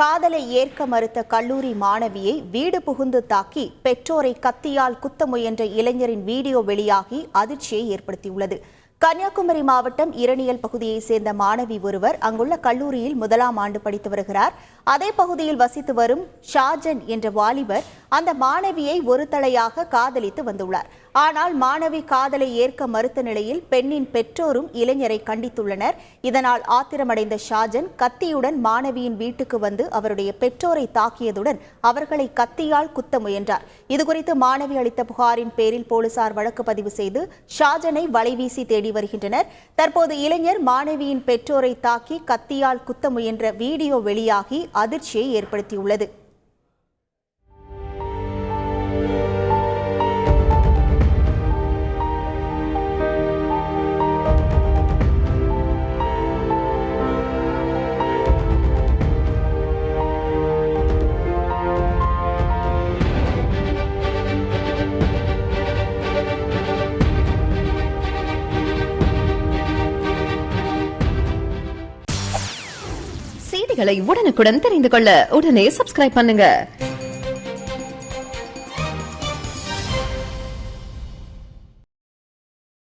காதலை ஏற்க மறுத்த கல்லூரி மாணவியை வீடு புகுந்து தாக்கி பெற்றோரை கத்தியால் குத்த முயன்ற இளைஞரின் வீடியோ வெளியாகி அதிர்ச்சியை ஏற்படுத்தியுள்ளது. கன்னியாகுமரி மாவட்டம் இரணியல் பகுதியைச் சேர்ந்த மாணவி ஒருவர் அங்குள்ள கல்லூரியில் 1ஆம் ஆண்டு படித்து வருகிறார். அதே பகுதியில் வசித்து வரும் ஷாஜன் என்ற வாலிபர் அந்த மாணவியை ஒரு தலையாக காதலித்து வந்துள்ளார். ஆனால் மாணவி காதலை ஏற்க மறுத்த நிலையில் பெண்ணின் பெற்றோரும் இளைஞரை கண்டித்துள்ளனர். இதனால் ஆத்திரமடைந்த ஷாஜன் கத்தியுடன் மாணவியின் வீட்டுக்கு வந்து அவருடைய பெற்றோரை தாக்கியதுடன் அவர்களை கத்தியால் குத்த முயன்றார். இதுகுறித்து மாணவி அளித்த புகாரின் பேரில் போலீசார் வழக்கு பதிவு செய்து ஷாஜனை வலைவீசி தேடி வருகின்றனர். தற்போது இளைஞர் மாணவியின் பெற்றோரை தாக்கி கத்தியால் குத்த முயன்ற வீடியோ வெளியாகி அதிர்ச்சியை ஏற்படுத்தியுள்ளது. செய்திகளை உடனுக்குடன் தெரிந்து கொள்ள உடனே சப்ஸ்கிரைப் பண்ணுங்க.